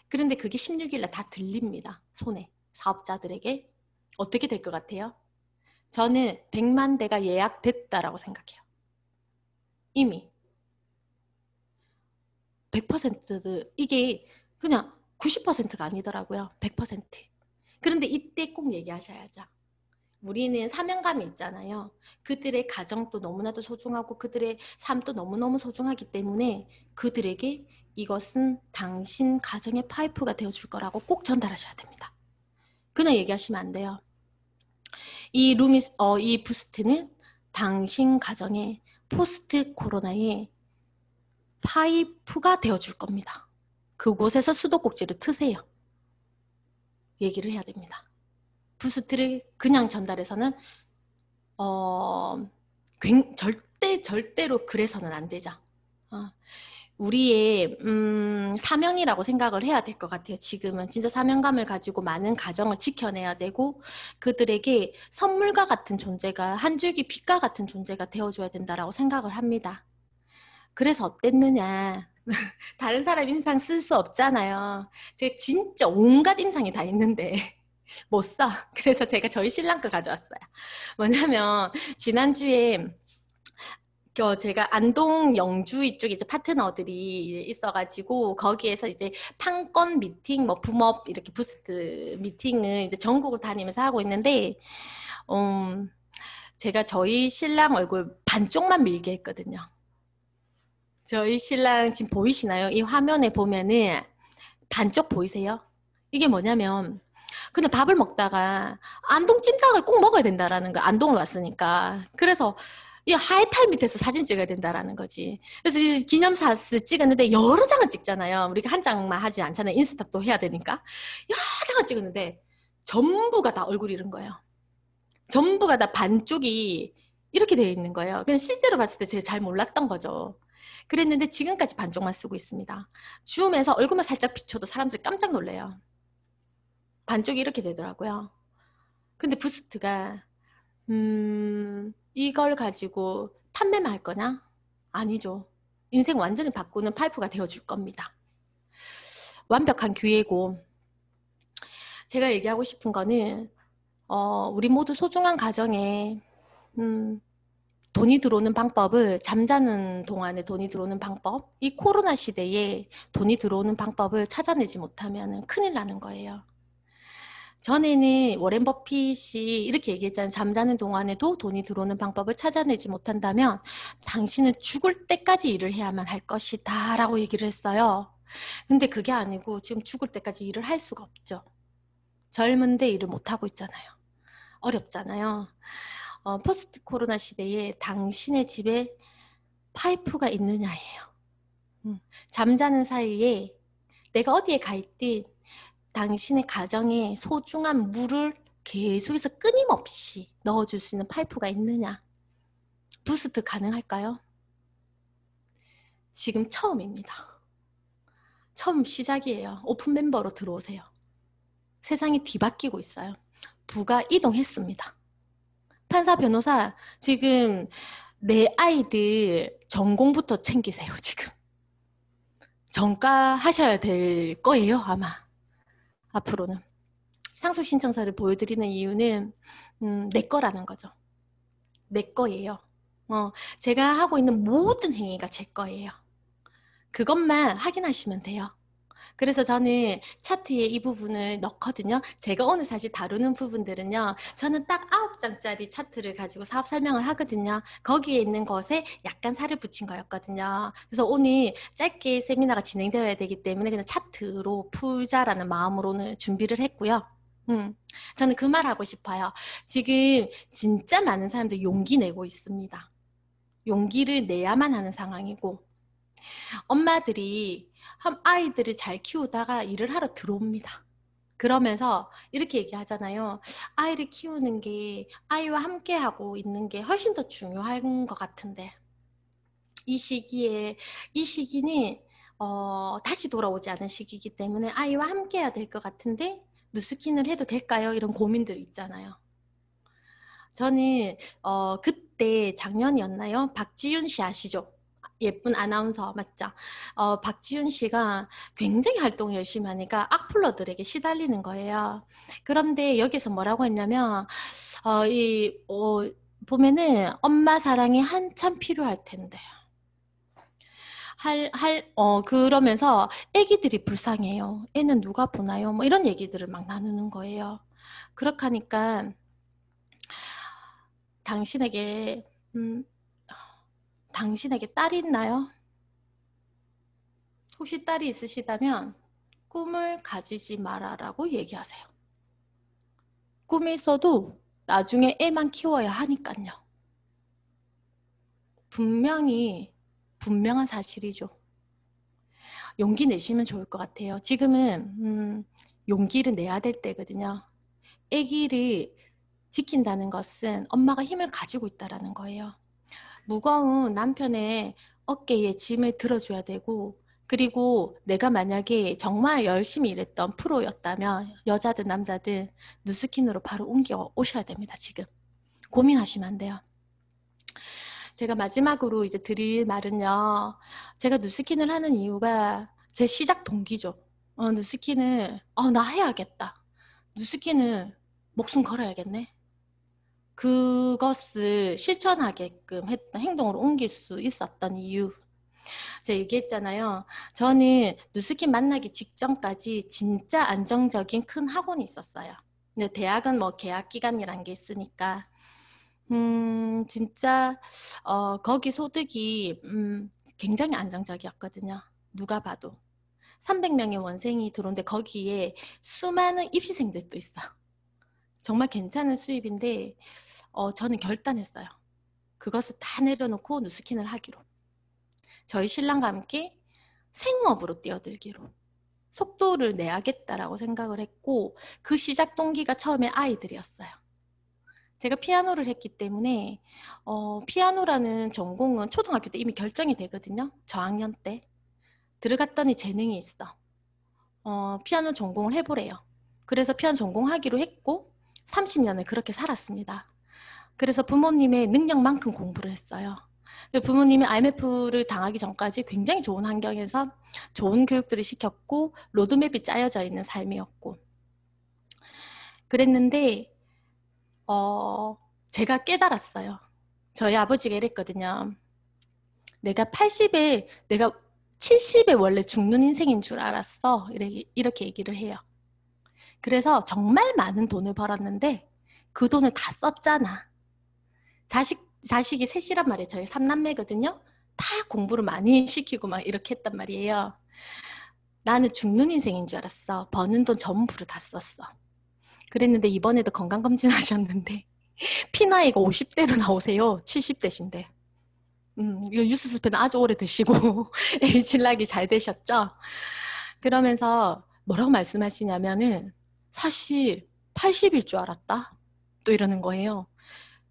그런데 그게 16일 날 다 들립니다. 손에. 사업자들에게. 어떻게 될 것 같아요? 저는 100만 대가 예약됐다라고 생각해요. 이미. 100% 이게 그냥 90%가 아니더라고요. 100%. 그런데 이때 꼭 얘기하셔야죠. 우리는 사명감이 있잖아요. 그들의 가정도 너무나도 소중하고 그들의 삶도 너무너무 소중하기 때문에 그들에게 이것은 당신 가정의 파이프가 되어줄 거라고 꼭 전달하셔야 됩니다. 그냥 얘기하시면 안 돼요. 이 부스트는 당신 가정의 포스트 코로나의 파이프가 되어줄 겁니다. 그곳에서 수도꼭지를 트세요. 얘기를 해야 됩니다. 부스트를 그냥 전달해서는 절대로 그래서는 안 되죠. 우리의 사명이라고 생각을 해야 될 것 같아요. 지금은 진짜 사명감을 가지고 많은 가정을 지켜내야 되고 그들에게 선물과 같은 존재가 한 줄기 빛과 같은 존재가 되어줘야 된다라고 생각을 합니다. 그래서 어땠느냐. 다른 사람 인상 쓸 수 없잖아요. 제가 진짜 온갖 인상이 다 있는데 못 써. 그래서 제가 저희 신랑 거 가져왔어요. 뭐냐면 지난주에 제가 안동 영주 이쪽에 이제 파트너들이 있어가지고 거기에서 이제 판권 미팅, 뭐 붐업 이렇게 부스트 미팅을 이제 전국을 다니면서 하고 있는데 제가 저희 신랑 얼굴 반쪽만 밀게 했거든요. 저희 신랑 지금 보이시나요? 이 화면에 보면은 반쪽 보이세요? 이게 뭐냐면 그냥 밥을 먹다가 안동 찜닭을 꼭 먹어야 된다라는 거. 안동을 왔으니까. 그래서 이 하이탈 밑에서 사진 찍어야 된다라는 거지. 그래서 이제 기념사스 찍었는데 여러 장을 찍잖아요. 우리가 한 장만 하지 않잖아요. 인스타 또 해야 되니까. 여러 장을 찍었는데 전부가 다 얼굴이 이런 거예요. 전부가 다 반쪽이 이렇게 되어 있는 거예요. 그냥 실제로 봤을 때 제가 잘 몰랐던 거죠. 그랬는데 지금까지 반쪽만 쓰고 있습니다. 줌에서 얼굴만 살짝 비춰도 사람들이 깜짝 놀래요. 반쪽이 이렇게 되더라고요. 근데 부스트가 이걸 가지고 판매만 할 거냐? 아니죠. 인생 완전히 바꾸는 파이프가 되어줄 겁니다. 완벽한 기회고 제가 얘기하고 싶은 거는 우리 모두 소중한 가정에 돈이 들어오는 방법을 잠자는 동안에 돈이 들어오는 방법 이 코로나 시대에 돈이 들어오는 방법을 찾아내지 못하면 큰일 나는 거예요. 전에는 워렌 버핏이 이렇게 얘기했잖아요. 잠자는 동안에도 돈이 들어오는 방법을 찾아내지 못한다면 당신은 죽을 때까지 일을 해야만 할 것이다 라고 얘기를 했어요. 근데 그게 아니고 지금 죽을 때까지 일을 할 수가 없죠. 젊은데 일을 못하고 있잖아요. 어렵잖아요. 포스트 코로나 시대에 당신의 집에 파이프가 있느냐예요. 잠자는 사이에 내가 어디에 가 있든 당신의 가정에 소중한 물을 계속해서 끊임없이 넣어줄 수 있는 파이프가 있느냐? 부스트 가능할까요? 지금 처음입니다. 처음 시작이에요. 오픈 멤버로 들어오세요. 세상이 뒤바뀌고 있어요. 부가 이동했습니다. 판사, 변호사, 지금 내 아이들 전공부터 챙기세요, 지금. 전과 하셔야 될 거예요, 아마. 앞으로는. 상속 신청서를 보여드리는 이유는 내 거라는 거죠. 내 거예요. 제가 하고 있는 모든 행위가 제 거예요. 그것만 확인하시면 돼요. 그래서 저는 차트에 이 부분을 넣거든요. 제가 오늘 사실 다루는 부분들은요. 저는 딱 9장짜리 차트를 가지고 사업 설명을 하거든요. 거기에 있는 것에 약간 살을 붙인 거였거든요. 그래서 오늘 짧게 세미나가 진행되어야 되기 때문에 그냥 차트로 풀자라는 마음으로는 준비를 했고요. 저는 그 말 하고 싶어요. 지금 진짜 많은 사람들이 용기 내고 있습니다. 용기를 내야만 하는 상황이고 엄마들이 아이들을 잘 키우다가 일을 하러 들어옵니다. 그러면서 이렇게 얘기하잖아요. 아이를 키우는 게 아이와 함께 하고 있는 게 훨씬 더 중요한 것 같은데 이 시기는 다시 돌아오지 않은 시기이기 때문에 아이와 함께 해야 될 것 같은데 누스킨을 해도 될까요? 이런 고민들 있잖아요. 저는 그때 작년이었나요? 박지윤 씨 아시죠? 예쁜 아나운서 맞죠? 박지윤 씨가 굉장히 활동을 열심히 하니까 악플러들에게 시달리는 거예요. 그런데 여기서 뭐라고 했냐면 어, 이 어, 보면은 엄마 사랑이 한참 필요할 텐데 그러면서 애기들이 불쌍해요. 애는 누가 보나요? 뭐 이런 얘기들을 막 나누는 거예요. 그렇게 하니까 당신에게 음, 당신에게 딸이 있나요? 혹시 딸이 있으시다면 꿈을 가지지 마라라고 얘기하세요. 꿈이 있어도 나중에 애만 키워야 하니까요. 분명한 사실이죠. 용기 내시면 좋을 것 같아요. 지금은 용기를 내야 될 때거든요. 아기를 지킨다는 것은 엄마가 힘을 가지고 있다는 거예요. 무거운 남편의 어깨에 짐을 들어줘야 되고 그리고 내가 만약에 정말 열심히 일했던 프로였다면 여자든 남자든 누스킨으로 바로 옮겨 오셔야 됩니다. 지금 고민하시면 안 돼요. 제가 마지막으로 이제 드릴 말은요. 제가 누스킨을 하는 이유가 제 시작 동기죠. 누스킨을 나 해야겠다. 누스킨을 목숨 걸어야겠네. 그것을 실천하게끔 했던 행동으로 옮길 수 있었던 이유. 제가 얘기했잖아요. 저는 누스킨 만나기 직전까지 진짜 안정적인 큰 학원이 있었어요. 근데 대학은 뭐 계약 기간이란 게 있으니까 진짜 거기 소득이 굉장히 안정적이었거든요. 누가 봐도 300명의 원생이 들어오는데 거기에 수많은 입시생들도 있어. 정말 괜찮은 수입인데 저는 결단했어요. 그것을 다 내려놓고 누스킨을 하기로. 저희 신랑과 함께 생업으로 뛰어들기로. 속도를 내야겠다라고 생각을 했고 그 시작 동기가 처음에 아이들이었어요. 제가 피아노를 했기 때문에 피아노라는 전공은 초등학교 때 이미 결정이 되거든요. 저학년 때. 들어갔더니 재능이 있어. 피아노 전공을 해보래요. 그래서 피아노 전공하기로 했고 30년을 그렇게 살았습니다. 그래서 부모님의 능력만큼 공부를 했어요. 부모님이 IMF를 당하기 전까지 굉장히 좋은 환경에서 좋은 교육들을 시켰고 로드맵이 짜여져 있는 삶이었고 그랬는데 제가 깨달았어요. 저희 아버지가 이랬거든요. 내가 70에 원래 죽는 인생인 줄 알았어. 이렇게 얘기를 해요. 그래서 정말 많은 돈을 벌었는데 그 돈을 다 썼잖아. 자식이 셋이란 말이에요. 저희 3남매거든요. 다 공부를 많이 시키고 막 이렇게 했단 말이에요. 나는 죽는 인생인 줄 알았어. 버는 돈 전부를 다 썼어. 그랬는데 이번에도 건강검진 하셨는데 피나이가 50대로 나오세요. 70대신데. 유스스펜 아주 오래 드시고 신랑이 잘 되셨죠? 그러면서 뭐라고 말씀하시냐면은 사실 80일 줄 알았다. 또 이러는 거예요.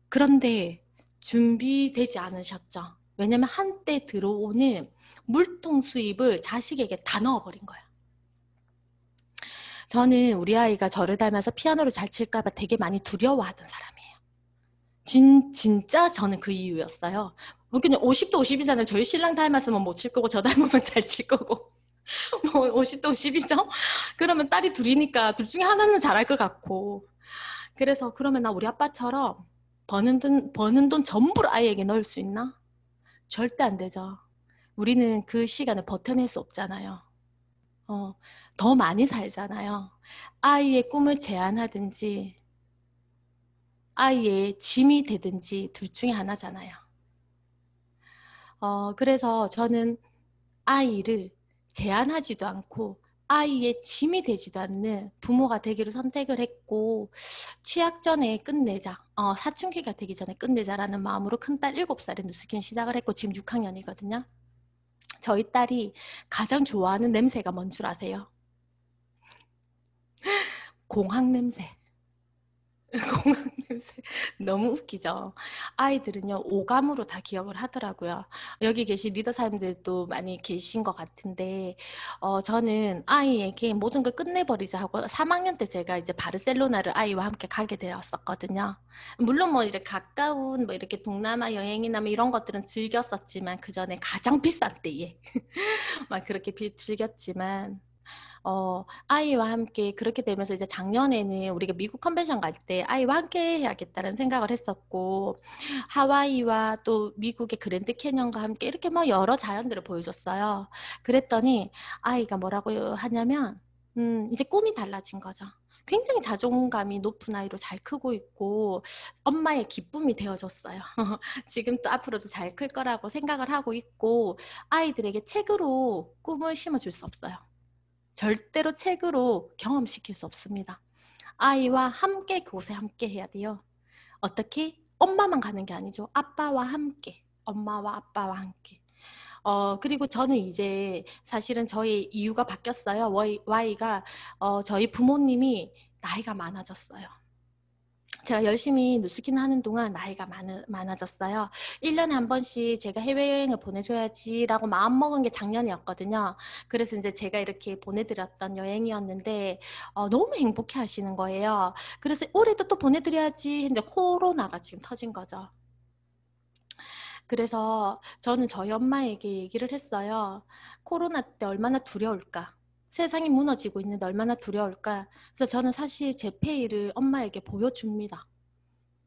그런데 준비되지 않으셨죠? 왜냐면 한때 들어오는 물통 수입을 자식에게 다 넣어버린 거야. 저는 우리 아이가 저를 닮아서 피아노를 잘 칠까봐 되게 많이 두려워하던 사람이에요. 진짜 저는 그 이유였어요. 그냥 50도 50이잖아요. 저희 신랑 닮았으면 못 칠 거고 저 닮으면 잘 칠 거고 뭐 50도 50이죠? 그러면 딸이 둘이니까 둘 중에 하나는 잘할 것 같고 그래서 그러면 나 우리 아빠처럼 버는 돈 전부를 아이에게 넣을 수 있나? 절대 안 되죠. 우리는 그 시간을 버텨낼 수 없잖아요. 더 많이 살잖아요. 아이의 꿈을 제한하든지 아이의 짐이 되든지 둘 중에 하나잖아요. 그래서 저는 아이를 제한하지도 않고 아이의 짐이 되지도 않는 부모가 되기를 선택을 했고 취학 전에 끝내자 사춘기가 되기 전에 끝내자라는 마음으로 큰딸 7살에 누스킨 시작을 했고 지금 6학년이거든요. 저희 딸이 가장 좋아하는 냄새가 뭔 줄 아세요? 공항 냄새. 공항 냄새 너무 웃기죠. 아이들은요 오감으로 다 기억을 하더라고요. 여기 계신 리더사님들도 많이 계신 것 같은데 저는 아이에게 모든 걸 끝내버리자 하고 3학년 때 제가 이제 바르셀로나를 아이와 함께 가게 되었었거든요. 물론 뭐 이렇게 가까운 뭐 이렇게 동남아 여행이나 뭐 이런 것들은 즐겼었지만 그 전에 가장 비싼 때에 막 그렇게 즐겼지만 아이와 함께 그렇게 되면서 이제 작년에는 우리가 미국 컨벤션 갈 때 아이와 함께 해야겠다는 생각을 했었고 하와이와 또 미국의 그랜드 캐년과 함께 이렇게 뭐 여러 자연들을 보여줬어요. 그랬더니 아이가 뭐라고 하냐면 이제 꿈이 달라진 거죠. 굉장히 자존감이 높은 아이로 잘 크고 있고 엄마의 기쁨이 되어줬어요. 지금 또 앞으로도 잘 클 거라고 생각을 하고 있고 아이들에게 책으로 꿈을 심어줄 수 없어요. 절대로 책으로 경험시킬 수 없습니다. 아이와 함께 그곳에 함께 해야 돼요. 어떻게? 엄마만 가는 게 아니죠. 아빠와 함께. 엄마와 아빠와 함께. 그리고 저는 이제 사실은 저희 이유가 바뀌었어요. Y가 저희 부모님이 나이가 많아졌어요. 제가 열심히 누스킨 하는 동안 나이가 많아졌어요. 1년에 한 번씩 제가 해외여행을 보내줘야지라고 마음먹은 게 작년이었거든요. 그래서 이제 제가 이렇게 보내드렸던 여행이었는데 너무 행복해 하시는 거예요. 그래서 올해도 또 보내드려야지 했는데 코로나가 지금 터진 거죠. 그래서 저는 저희 엄마에게 얘기를 했어요. 코로나 때 얼마나 두려울까? 세상이 무너지고 있는데 얼마나 두려울까? 그래서 저는 사실 제 페이를 엄마에게 보여줍니다.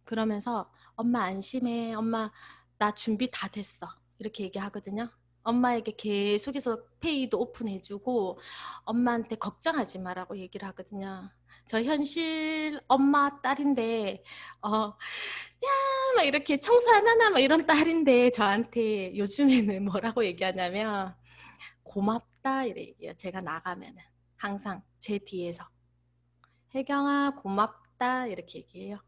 그러면서 엄마 안심해. 엄마 나 준비 다 됐어. 이렇게 얘기하거든요. 엄마에게 계속해서 페이도 오픈해주고 엄마한테 걱정하지 마라고 얘기를 하거든요. 저 현실 엄마 딸인데 막 이렇게 청소 안 하나 막 이런 딸인데 저한테 요즘에는 뭐라고 얘기하냐면 고맙다 이래 얘기해요. 제가 나가면은 항상 제 뒤에서 혜경아 고맙다 이렇게 얘기해요.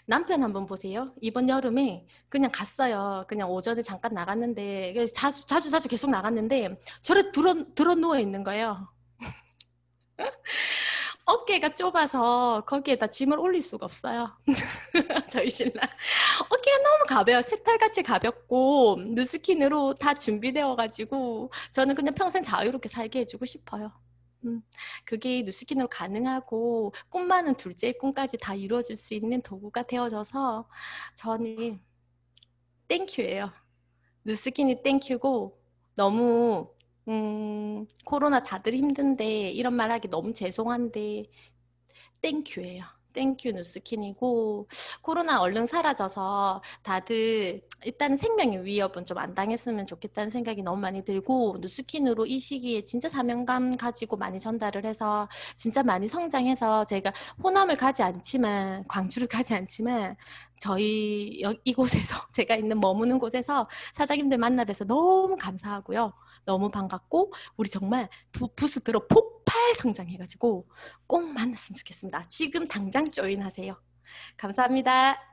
남편 한번 보세요. 이번 여름에 그냥 갔어요. 그냥 오전에 잠깐 나갔는데 자주 계속 나갔는데 저를 들어 누워 있는 거예요. 어깨가 좁아서 거기에다 짐을 올릴 수가 없어요. 저희 신랑 어깨가 너무 가벼워요. 새털같이 가볍고 누스킨으로 다 준비되어 가지고 저는 그냥 평생 자유롭게 살게 해주고 싶어요. 그게 누스킨으로 가능하고 꿈 많은 둘째의 꿈까지 다 이루어질 수 있는 도구가 되어져서 저는 땡큐예요. 누스킨이 땡큐고 너무 코로나 다들 힘든데 이런 말 하기 너무 죄송한데 땡큐예요. 땡큐 누스킨이고 코로나 얼른 사라져서 다들 일단 생명의 위협은 좀 안 당했으면 좋겠다는 생각이 너무 많이 들고 누스킨으로 이 시기에 진짜 사명감 가지고 많이 전달을 해서 진짜 많이 성장해서 제가 호남을 가지 않지만 광주를 가지 않지만 저희 이곳에서 제가 있는 머무는 곳에서 사장님들 만나 뵈서 너무 감사하고요. 너무 반갑고 우리 정말 부스 들어 폭발 성장해가지고 꼭 만났으면 좋겠습니다. 지금 당장 조인하세요. 감사합니다.